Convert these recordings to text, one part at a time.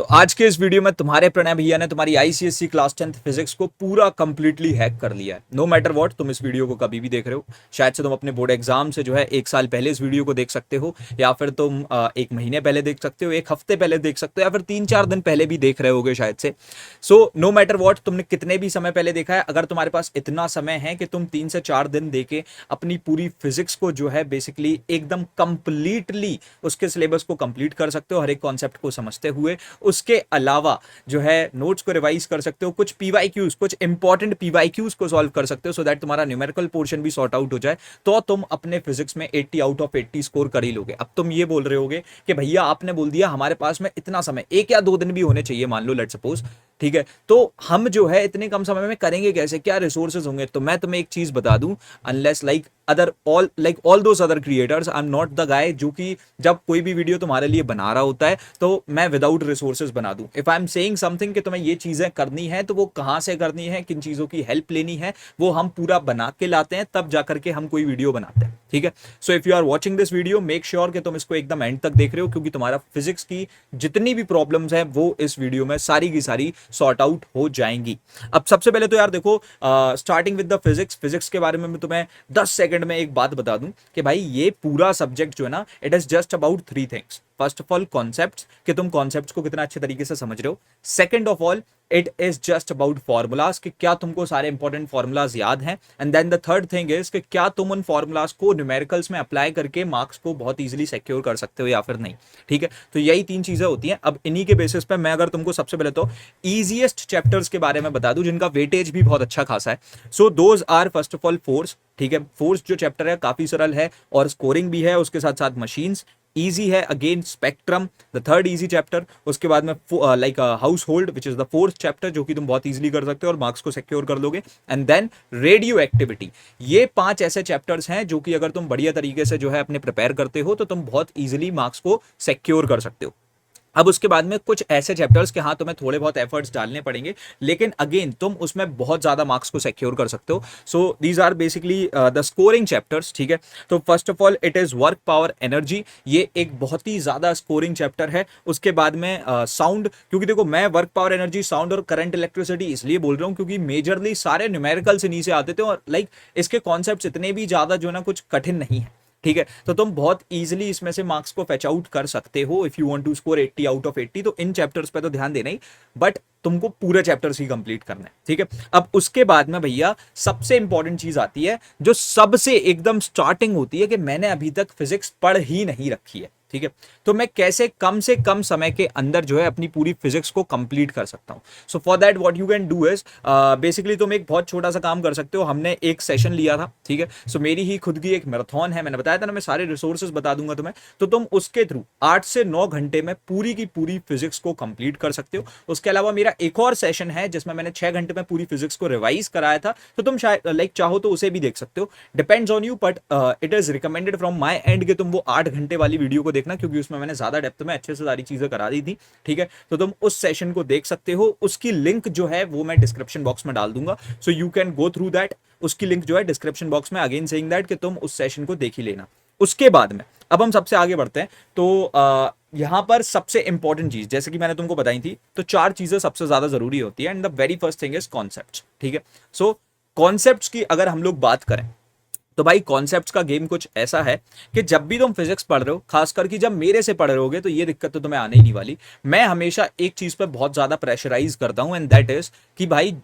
तो आज के इस वीडियो में तुम्हारे प्रणय भैया ने तुम्हारी आईसीएससी क्लास 10th फिजिक्स को पूरा कंप्लीटली हैक कर लिया है। नो मैटर व्हाट, तुम इस वीडियो को कभी भी देख रहे हो, शायद से तुम अपने बोर्ड एग्जाम से जो है एक साल पहले इस वीडियो को देख सकते हो, या फिर तुम एक महीने पहले देख सकते हो, एक हफ्ते पहले देख सकते हो, या फिर 3-4 दिन पहले भी देख रहे होगे शायद से। सो नो मैटर व्हाट, तुमने कितने भी समय पहले देखा है, अगर तुम्हारे पास इतना समय है कि तुम 3 से 4 दिन देके अपनी पूरी फिजिक्स को जो है बेसिकली एकदम कंप्लीटली उसके सिलेबस को कंप्लीट कर सकते हो, हर एक कॉन्सेप्ट को समझते हुए। उसके अलावा जो है नोट्स को रिवाइज कर सकते हो, कुछ पीवाईक्यूज, कुछ इंपॉर्टेंट पीवाईक्यूज को सॉल्व कर सकते हो, सो दैट तुम्हारा न्यूमेरिकल पोर्शन भी सॉर्ट आउट हो जाए, तो तुम अपने फिजिक्स में 80 आउट ऑफ 80 स्कोर कर ही लोगे। अब तुम ये बोल रहे होगे कि भैया आपने बोल दिया हमारे पास में इतना समय, 1 या 2 दिन भी होने चाहिए, मान लो लेट सपोज, ठीक है, तो हम जो है इतने कम समय में करेंगे कैसे, क्या रिसोर्सेज होंगे? तो मैं तुम्हें एक चीज बता दूं, unless like other all those other creators, I am not the guy जो कि जब कोई भी वीडियो तुम्हारे लिए बना रहा होता है तो मैं विदाउट रिसोर्सेज बना दूं। If I am saying something कि तुम्हें ये चीजें करनी है, तो वो कहां से करनी है, किन चीजों की हेल्प लेनी है, वो हम पूरा बना के लाते हैं, तब जाकर के हम कोई वीडियो बनाते हैं, ठीक है। So if you are watching this video, make sure कि तुम इसको एकदम एंड तक देख रहे हो, क्योंकि तुम्हारा फिजिक्स की जितनी भी प्रॉब्लम्स हैं वो इस वीडियो में सारी की सारी सॉर्ट आउट हो जाएंगी। अब सबसे पहले तो यार देखो, स्टार्टिंग विद द फिजिक्स के बारे में मैं तुम्हें 10 सेकंड में एक बात बता दूं कि भाई ये पूरा सब्जेक्ट जो है ना, it is just about 3 things. First of all concepts, कि तुम कॉन्सेप्ट्स को कितना अच्छे तरीके से समझ रहे हो। Second of all it is just about formulas, कि क्या तुमको सारे इंपॉर्टेंट फॉर्मूलाज याद हैं। And then the third thing is कि क्या तुम उन फॉर्मूलाज को न्यूमेरिकल्स में अप्लाई करके मार्क्स को बहुत इजीली सिक्योर कर सकते हो या फिर नहीं, ठीक है। तो यही 3 चीजें होती हैं। अब इन्हीं के बेसिस पे मैं अगर तुमको सबसे पहले तो ईजीएस्ट चैप्टर्स के बारे में बता दूं, जिनका वेटेज भी बहुत अच्छा खासा है। So those are first of all force, ठीक है। फोर्स जो चैप्टर है काफी सरल है और स्कोरिंग भी है, उसके साथ साथ मशीन्स इजी है। Again spectrum the third easy chapter, उसके बाद में like house hold which is the fourth chapter, जो कि तुम बहुत इजीली कर सकते हो और मार्क्स को सिक्योर कर लोगे। And then radio activity. ये 5 ऐसे चैप्टर्स हैं जो कि अगर तुम बढ़िया तरीके से जो है अपने प्रिपेयर करते हो, तो तुम बहुत इजीली मार्क्स को सिक्योर कर सकते हो। अब उसके बाद में कुछ ऐसे चैप्टर्स के हाँ तुम्हें थोड़े बहुत एफर्ट्स डालने पड़ेंगे, लेकिन अगेन तुम उसमें बहुत ज्यादा मार्क्स को सिक्योर कर सकते हो। So these are basically the scoring chapters, ठीक है। तो first of all it is work power energy, ये एक बहुत ही ज्यादा स्कोरिंग चैप्टर है। उसके बाद में साउंड, क्योंकि देखो मैं वर्क पावर एनर्जी, साउंड और करंट इलेक्ट्रिसिटी इसलिए बोल रहा हूँ क्योंकि मेजरली सारे न्यूमेरिकल से नीचे आते थे, और लाइक इसके कॉन्सेप्ट इतने भी ज्यादा जो है ना कुछ कठिन नहीं है, ठीक है। तो तुम बहुत इजीली इसमें से मार्क्स को फेच आउट कर सकते हो if you want to score 80 out of 80। तो इन चैप्टर्स पे तो ध्यान देना ही, बट तुमको पूरे चैप्टर्स ही कंप्लीट करना है, ठीक है। अब उसके बाद में भैया सबसे इंपॉर्टेंट चीज आती है, जो सबसे एकदम स्टार्टिंग होती है, कि मैंने अभी तक फिजिक्स पढ़ ही नहीं रखी है, ठीक है। तो मैं कैसे कम से कम समय के अंदर जो है अपनी पूरी फिजिक्स को कंप्लीट कर सकता हूं। So for that what you can do is basically तुम एक बहुत छोटा सा काम कर सकते हो। हमने एक सेशन लिया था, ठीक है। सो मेरी ही खुद की एक मैराथन है, मैंने बताया था ना, मैं सारे रिसोर्सेज बता दूंगा तुम्हें, तो तुम उसके थ्रू 8 से 9 घंटे में पूरी की पूरी फिजिक्स को कंप्लीट कर सकते हो। उसके अलावा मेरा एक और सेशन है जिसमें मैंने 6 घंटे में पूरी फिजिक्स को रिवाइज कराया था, तो तुम शायद लाइक चाहो तो उसे भी देख सकते हो, depends on you, but it is recommended from my and कि तुम वो 8 घंटे वाली वीडियो को देखना, क्योंकि उसमें मैंने ज्यादा डेप्थ में अच्छे से सारी चीजें करा दी थी, ठीक है। तो तुम उस सेशन को देख सकते हो, उसकी लिंक जो है वो मैं डिस्क्रिप्शन बॉक्स में डाल दूंगा, so you can go through that. उसकी लिंक जो है डिस्क्रिप्शन बॉक्स में, अगेन सेइंग दैट कि तुम उस सेशन को देख ही लेना। उसके बाद में अब हम सबसे आगे बढ़ते हैं, तो यहां पर सबसे इंपॉर्टेंट चीज, जैसे कि मैंने तुमको बताई थी, तो 4 चीजें सबसे ज्यादा जरूरी होती है, and the very first thing is concepts, ठीक है। सो कॉन्सेप्ट्स की अगर हम लोग बात करें, तो भाई कॉन्सेप्ट्स का गेम कुछ ऐसा है कि जब भी तुम फिजिक्स पढ़ रहे हो, खासकर कि जब मेरे से पढ़ रहे होगे, तो ये दिक्कत तो तुम्हें आने ही नहीं वाली। मैं हमेशा एक चीज पे बहुत ज्यादा प्रेशराइज करता हूं, एंड दैट इज कि भाई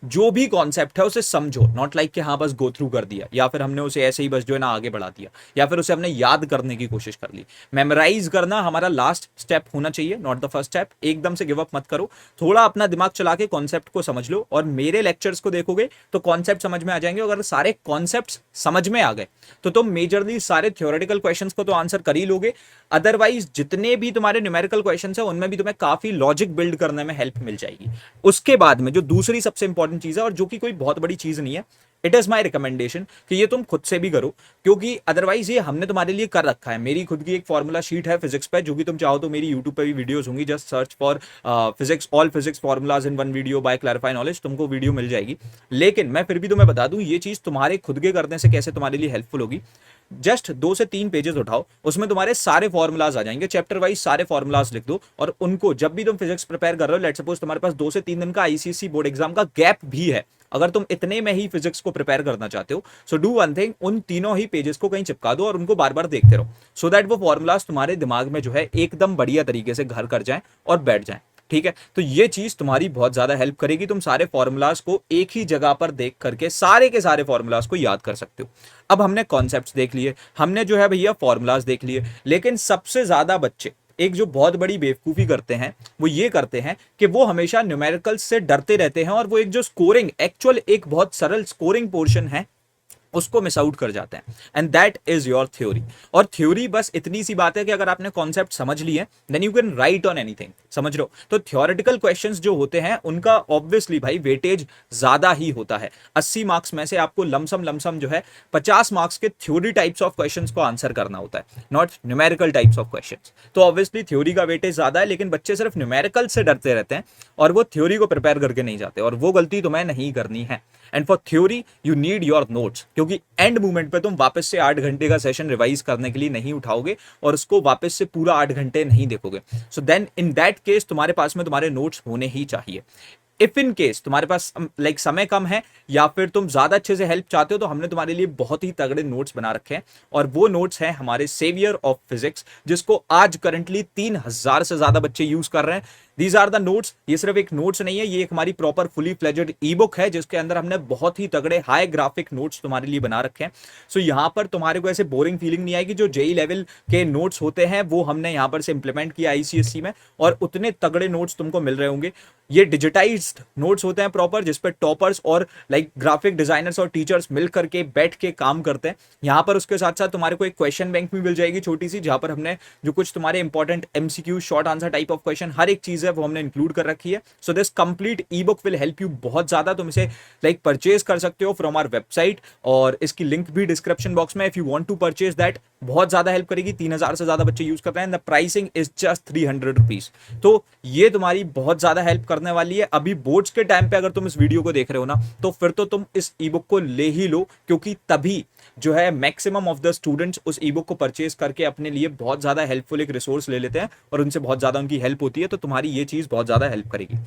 जो भी कॉन्सेप्ट है उसे समझो, नॉट लाइक कि हाँ बस गो थ्रू कर दिया, या फिर हमने उसे ऐसे ही बस जो है ना आगे बढ़ा दिया, या फिर उसे हमने याद करने की कोशिश कर ली। मेमोराइज करना हमारा लास्ट स्टेप होना चाहिए, नॉट द फर्स्ट स्टेप। एकदम से गिव अप मत करो, थोड़ा अपना दिमाग चला के कॉन्सेप्ट को समझ लो, और मेरे लेक्चर्स को देखोगे तो कॉन्सेप्ट समझ में आ जाएंगे। अगर सारे कॉन्सेप्ट समझ में आ गए तो तुम मेजरली सारे थ्योरेटिकल क्वेश्चंस को तो आंसर कर ही लोगे, अदरवाइज जितने भी तुम्हारे न्यूमेरिकल क्वेश्चंस हैं उनमें भी तुम्हें काफी लॉजिक बिल्ड करने में हेल्प मिल जाएगी। उसके बाद में जो दूसरी सबसे इंपॉर्टेंट चीज है, और जो कि कोई बहुत बड़ी चीज नहीं है, इट इज माई रिकमेंडेशन कि ये तुम खुद से भी करो, क्योंकि अदरवाइज ये हमने तुम्हारे लिए कर रखा है। मेरी खुद की एक फॉर्मूला शीट है फिजिक्स पे, जो कि तुम चाहो तो मेरी यूट्यूब पे भी वीडियोस होंगी, just search for physics, all physics formulas in one video by Clarify Knowledge, तुमको वीडियो मिल जाएगी। लेकिन मैं फिर भी तुम्हें बता दूं, ये चीज तुम्हारे खुद के करने से कैसे तुम्हारे लिए हेल्पफुल होगी। जस्ट 2 से 3 पेजेस उठाओ, उसमें तुम्हारे सारे फॉर्मुलाज आ जाएंगे, चैप्टर वाइज सारे फॉर्मुलाज लिख दो, और उनको जब भी तुम फिजिक्स प्रिपेयर कर रहे हो, लेट्स सपोज तुम्हारे पास 2 से 3 दिन का आईसीएसई बोर्ड एग्जाम का गैप भी है, अगर तुम इतने में ही फिजिक्स को प्रिपेयर करना चाहते हो, सो डू वन थिंग, उन तीनों ही पेजेस को कहीं चिपका दो और उनको बार बार देखते रहो, सो दैट वो फॉर्मुलाज तुम्हारे दिमाग में जो है एकदम बढ़िया तरीके से घर कर जाए और बैठ जाए। ठीक है, तो ये चीज तुम्हारी बहुत ज्यादा हेल्प करेगी, तुम सारे फॉर्मुलाज को एक ही जगह पर देख करके सारे के सारे फॉर्मुलाज को याद कर सकते हो। अब हमने कॉन्सेप्ट्स देख लिए, हमने जो है भैया फॉर्मुलाज देख लिए, लेकिन सबसे ज्यादा बच्चे एक जो बहुत बड़ी बेवकूफी करते हैं वो ये करते हैं कि वो हमेशा न्यूमेरिकल्स से डरते रहते हैं, और वो एक जो स्कोरिंग एक्चुअल एक बहुत सरल स्कोरिंग पोर्शन है उसको मिस आउट कर जाते हैं, and that is your theory. और थ्योरी बस इतनी सी बात है कि अगर आपने कॉन्सेप्ट समझ लिए then you can write on anything, समझ लो। तो थ्योरेटिकल क्वेश्चंस जो होते हैं उनका ऑब्वियसली भाई वेटेज ज्यादा ही होता है, 80 मार्क्स में से आपको लमसम जो है 50 मार्क्स के थ्योरी टाइप्स ऑफ क्वेश्चंस को आंसर करना होता है, not numerical types of questions. तो ऑब्वियसली थ्योरी का वेटेज ज्यादा है, लेकिन बच्चे सिर्फ न्यूमेरिकल से डरते रहते हैं और वो थ्योरी को प्रिपेयर करके नहीं जाते, और वो गलती तुम्हें नहीं करनी है। And for theory you need your notes, क्योंकि एंड मोमेंट पे तुम वापस से 8 घंटे का सेशन रिवाइज करने के लिए नहीं उठाओगे और उसको वापस से पूरा 8 घंटे नहीं देखोगे। So then in that case तुम्हारे पास में तुम्हारे नोट्स होने ही चाहिए। इफ इन केस तुम्हारे पास लाइक समय कम है या फिर तुम ज्यादा अच्छे से हेल्प चाहते हो, तो हमने तुम्हारे लिए बहुत ही तगड़े नोट्स बना रखे हैं, और वो नोट्स हैं हमारे सेवियर ऑफ फिजिक्स, जिसको आज करंटली 3000 से ज्यादा बच्चे यूज कर रहे हैं। These are the notes. ये सिर्फ एक नोट्स नहीं है, ये एक हमारी proper fully fledged e book है, जिसके अंदर हमने बहुत ही तगड़े हाई ग्राफिक नोट्स तुम्हारे लिए बना रखे हैं। सो यहाँ पर तुम्हारे को ऐसे बोरिंग फीलिंग नहीं आएगी। जो जेई लेवल के नोट्स होते हैं वो हमने यहाँ पर से इंप्लीमेंट किया आईसीएसई में, और उतने तगड़े नोट्स तुमको मिल रहे होंगे। ये डिजिटाइज्ड नोट्स होते हैं प्रॉपर, जिसपे टॉपर्स और लाइक ग्राफिक डिजाइनर्स और टीचर्स मिल करके बैठ के काम करते हैं यहाँ पर। उसके साथ साथ तुम्हारे को एक क्वेश्चन बैंक भी मिल जाएगी छोटी सी, जहां पर हमने जो कुछ तुम्हारे important MCQ short answer type of question हर एक चीज है वो हमने इंक्लूड कर रखी है। So this complete e book will help you बहुत ज्यादा। तुम इसे लाइक परचेज कर सकते हो फ्रॉम आवर वेबसाइट, और इसकी लिंक भी डिस्क्रिप्शन बॉक्स में, if you want to purchase that. बहुत ज्यादा हेल्प करेगी, 3000 से ज्यादा बच्चे यूज कर रहे हैं, the pricing is just 300 rupees. तो ये तुम्हारी बहुत ज्यादा हेल्प करने वाली है। अभी बोर्ड्स के टाइम पे अगर तुम इस वीडियो को देख रहे हो ना, तो फिर तो तुम इस ई बुक को ले ही लो, क्योंकि तभी जो है मैक्सिमम ऑफ द स्टूडेंट्स उस ई बुक को परचेज करके अपने लिए बहुत ज्यादा हेल्पफुल एक रिसोर्स ले लेते हैं, और उनसे बहुत ज्यादा उनकी हेल्प होती है। तो तुम्हारी ये चीज बहुत ज्यादा हेल्प करेगी।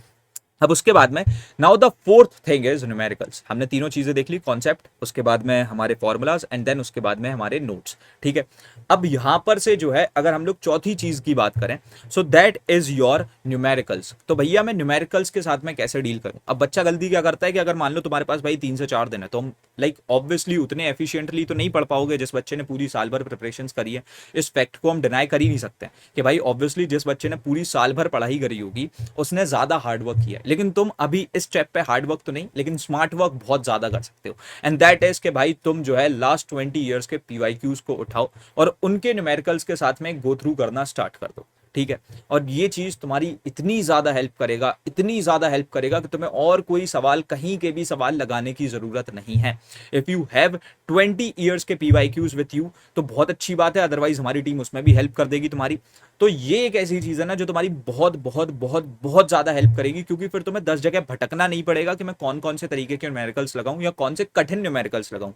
अब उसके बाद में now the fourth thing is numericals. हमने तीनों चीजें देख ली, कॉन्सेप्ट, उसके बाद में हमारे फॉर्मूलाज, एंड देन उसके बाद में हमारे नोट्स। ठीक है, अब यहां पर से जो है अगर हम लोग चौथी चीज की बात करें, so that is your numericals. तो भैया मैं न्यूमेरिकल्स के साथ में कैसे डील करूं? अब बच्चा गलती क्या करता है कि अगर मान लो तुम्हारे पास भाई 3 से 4 दिन है, तो हम लाइक ऑब्वियसली उतने एफिशिएंटली तो नहीं पढ़ पाओगे जिस बच्चे ने पूरी साल भर प्रिपरेशन करी है। इस फैक्ट को हम डिनाई कर ही नहीं सकते कि भाई ऑब्वियसली जिस बच्चे ने पूरी साल भर पढ़ाई करी होगी उसने ज्यादा हार्डवर्क किया है, लेकिन तुम अभी इस स्टेप पे हार्ड वर्क तो नहीं, लेकिन स्मार्ट वर्क बहुत ज्यादा कर सकते हो। एंड दैट इज के भाई तुम जो है लास्ट 20 ईयर्स के पीवाईक्यूज को उठाओ और उनके न्यूमेरिकल्स के साथ में गो थ्रू करना स्टार्ट कर दो। ठीक है, और ये चीज तुम्हारी इतनी ज्यादा हेल्प करेगा, इतनी ज्यादा हेल्प करेगा कि तुम्हें और कोई सवाल, कहीं के भी सवाल लगाने की जरूरत नहीं है। इफ यू हैव 20 ईयर्स के पीवाईक्यूज विथ यू तो बहुत अच्छी बात है, अदरवाइज हमारी टीम उसमें भी हेल्प कर देगी तुम्हारी। तो ये एक ऐसी चीज है ना जो तुम्हारी बहुत बहुत बहुत बहुत ज्यादा हेल्प करेगी, क्योंकि फिर तुम्हें 10 जगह भटकना नहीं पड़ेगा कि मैं कौन कौन से तरीके के न्यूमेरिकल्स लगाऊं या कौन से कठिन न्यूमेरिकल्स लगाऊं।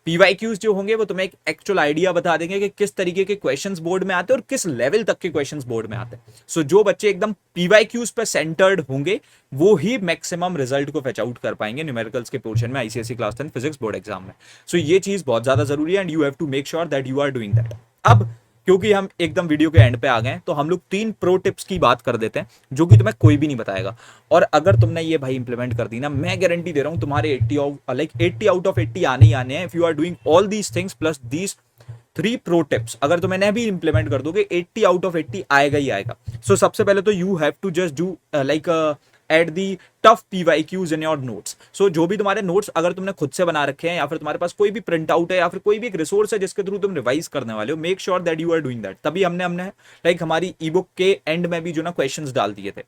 पीवाईक्यूज जो होंगे वो तुम्हें एक एक्चुअल आइडिया बता देंगे कि किस तरीके के क्वेश्चंस बोर्ड में आते हैं और किस लेवल तक के क्वेश्चंस बोर्ड में आते हैं। सो जो बच्चे एकदम पीवाईक्यूज पे सेंटर्ड होंगे वो ही मैक्सिमम रिजल्ट को फेच आउट कर पाएंगे न्यूमेरिकल्स के पोर्शन में ICSE class 10 physics board exam में। सो ये चीज बहुत ज्यादा जरूरी है, and you have to make sure that you are doing that. अब क्योंकि हम एकदम वीडियो के एंड पे आ गए हैं, तो हम लोग 3 प्रो टिप्स की बात कर देते हैं जो कि तुम्हें कोई भी नहीं बताएगा, और अगर तुमने ये भाई इंप्लीमेंट कर दी ना, मैं गारंटी दे रहा हूं तुम्हारे 80 आउट ऑफ 80 आने ही आने हैं। If you are doing all these things plus these 3 pro tips, अगर तुम इन्हें भी इंप्लीमेंट कर दोगे 80 आउट ऑफ 80 आएगा ही आएगा। सो सबसे पहले तो you have to just do like at the tough PYQs in your notes. So जो भी तुम्हारे नोट्स अगर तुमने खुद से बना रखे हैं या फिर तुम्हारे पास कोई भी प्रिंट आउट है या फिर कोई भी एक रिसोर्स है जिसके थ्रू तुम रिवाइज करने वाले हो, make sure that you are doing that. तभी हमने लाइक हमारी ई बुक के एंड में भी जो ना क्वेश्चंस डाल दिए थे,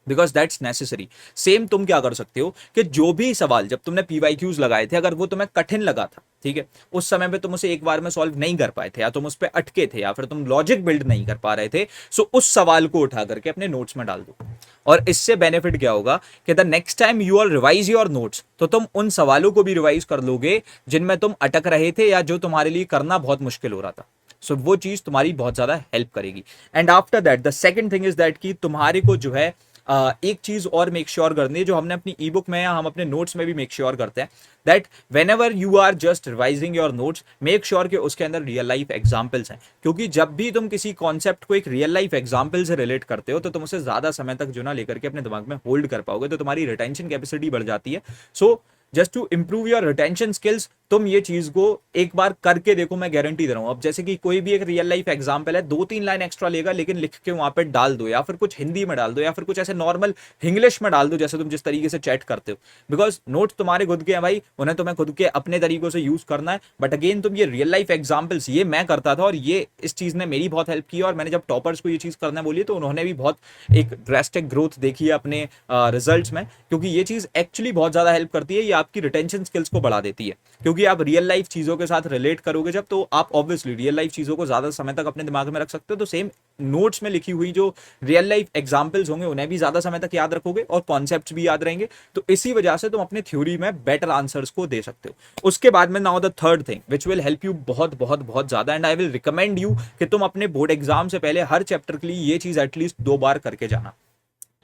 बिकॉज दैट्स नेसेसरी। सेम तुम क्या कर सकते हो कि जो भी सवाल जब तुमने पीवाईक्यूज लगाए थे अगर वो तुम्हें कठिन लगा था, ठीक है, उस समय पे तुम उसे एक बार में सॉल्व नहीं कर पाए थे, या तुम उस पर अटके थे, या फिर तुम लॉजिक बिल्ड नहीं कर पा रहे थे, सो उस सवाल को उठा करके अपने नोट्स में डाल दो। और इससे बेनिफिट क्या होगा कि the next time you are revise your notes, तो तुम उन सवालों को भी रिवाइज कर लोगे जिनमें तुम अटक रहे थे या जो तुम्हारे लिए करना बहुत मुश्किल हो रहा था। सो वो चीज तुम्हारी बहुत ज्यादा हेल्प करेगी। And after that the second thing is that कि तुम्हारे को जो है एक चीज और मेक श्योर करनी है, जो हमने अपनी ई बुक में या हम अपने नोट्स में भी मेक श्योर करते हैं, that whenever you are just revising your notes, make sure कि उसके अंदर रियल लाइफ एग्जाम्पल्स हैं। क्योंकि जब भी तुम किसी कॉन्सेप्ट को एक रियल लाइफ एग्जाम्पल से रिलेट करते हो, तो तुम उसे ज्यादा समय तक जो ना लेकर के अपने दिमाग में होल्ड कर पाओगे, तो तुम्हारी रिटेंशन कैपेसिटी बढ़ जाती है। So just to improve your retention skills, तुम ये चीज को एक बार करके देखो, मैं गारंटी दे रहा हूं। अब जैसे कि कोई भी एक रियल लाइफ एग्जांपल है, 2-3 लाइन एक्स्ट्रा लेगा, लेकिन लिख के वहां पे डाल दो, या फिर कुछ हिंदी में डाल दो, या फिर कुछ ऐसे नॉर्मल इंग्लिश में डाल दो, जैसे तुम जिस तरीके से चैट करते हो। बिकॉज नोट्स तुम्हारे खुद के हैं भाई, उन्हें तुम्हें खुद के अपने तरीकों से यूज करना है। बट अगेन तुम ये रियल लाइफ एग्जाम्पल्स, ये मैं करता था और ये इस चीज ने मेरी बहुत हेल्प की, और मैंने जब टॉपर्स को ये चीज करना बोली तो उन्होंने भी बहुत एक ड्रेस्टिक ग्रोथ देखी है अपने रिजल्ट्स में। क्योंकि ये चीज एक्चुअली बहुत ज्यादा हेल्प करती है, ये आपकी रिटेंशन स्किल्स को बढ़ा देती है। क्योंकि आप रियल लाइफ चीजों के साथ रिलेट करोगे जब, तो आप ऑब्वियसली रियल लाइफ चीजों को ज्यादा समय तक अपने दिमाग में रख सकते हो। तो सेम नोट्स में लिखी हुई जो रियल लाइफ एग्जांपल्स होंगे उन्हें भी ज्यादा समय तक याद रखोगे, और कॉन्सेप्ट्स भी याद रहेंगे। तो इसी वजह से तुम अपने थ्योरी में बेटर आंसर्स को दे सकते हो। उसके बाद में now the third thing which will help you बहुत बहुत बहुत ज्यादा, and I will recommend you कि तुम अपने बोर्ड एग्जाम से पहले हर चैप्टर के लिए ये चीज एटलीस्ट 2 बार करके जाना।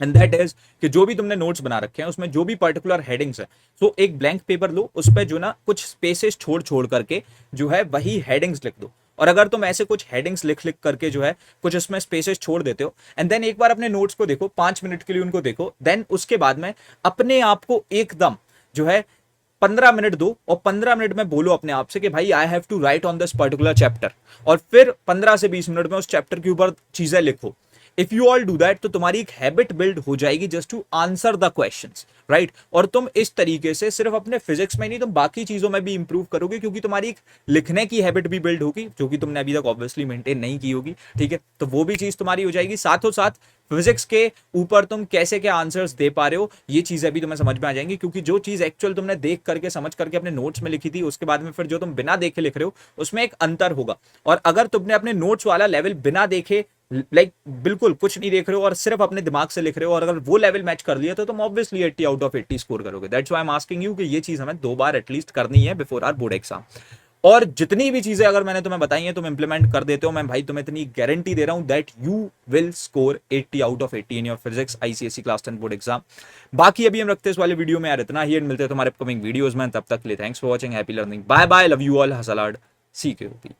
एंड दैट इज कि जो भी तुमने नोट्स बना रखे हैं उसमें जो भी पर्टिकुलर हेडिंग्स है, तो एक ब्लैंक पेपर लो, उस पर जो ना कुछ स्पेसेस छोड़ छोड़ करके जो है वही हेडिंग्स लिख दो। और अगर तुम ऐसे कुछ हेडिंग्स लिख लिख करके जो है कुछ इसमें स्पेसेस छोड़ देते हो, एंड देन एक बार अपने नोट्स को देखो, 5 मिनट के लिए उनको देखो, देन उसके बाद में अपने आप को एकदम जो है 15 मिनट दो, और 15 मिनट में बोलो अपने आप से कि भाई I have to write on this particular chapter, और फिर 15 से 20 मिनट में उस चैप्टर के ऊपर चीजें लिखो। If you all do that, तो तुम्हारी एक हैबिट बिल्ड हो जाएगी just to answer the questions, right. और तुम इस तरीके से सिर्फ अपने फिजिक्स में नहीं, तुम बाकी चीजों में भी इंप्रूव करोगे, क्योंकि तुम्हारी एक लिखने की हैबिट भी बिल्ड होगी, जो कि तुमने अभी तक ऑब्वियसली मेंटेन नहीं की होगी, ठीक है। तो वो भी चीज तुम्हारी हो जाएगी। साथों साथ फिजिक्स के ऊपर तुम कैसे क्या आंसर्स दे पा रहे हो, ये चीजें भी तुम्हें समझ में आ जाएंगी। क्योंकि जो चीज एक्चुअल तुमने देख करके समझ करके अपने नोट्स में लिखी थी, उसके बाद में फिर जो तुम बिना देखे लिख रहे हो, उसमें एक अंतर होगा। और अगर तुमने अपने नोट्स वाला लेवल बिना देखे, लाइक बिल्कुल कुछ नहीं देख रहे हो और सिर्फ अपने दिमाग से लिख रहे हो, और अगर वो लेवल मैच कर लिया तो तुम ऑब्वियसली 80 आउट ऑफ 80 स्कोर करोगे। That's why I am asking you कि ये चीज हमें 2 बार एटलीस्ट करनी है बिफोर आवर बोर्ड एग्जाम। और जितनी भी चीजें अगर मैंने तुम्हें बताई हैं तुम इंप्लीमेंट कर देते हो, मैं भाई तुम्हें इतनी गारंटी दे रहा हूं that you will score 80 out of 80 in your physics ICSE class 10 board exam. बाकी अभी हम रखते हैं इस वाले वीडियो में यार इतना ही, मिलते हैं तुम्हारे अपकमिंग वीडियोस में। तब तक के लिए thanks for watching, happy learning, bye bye, love you all, हसलाड, सी के।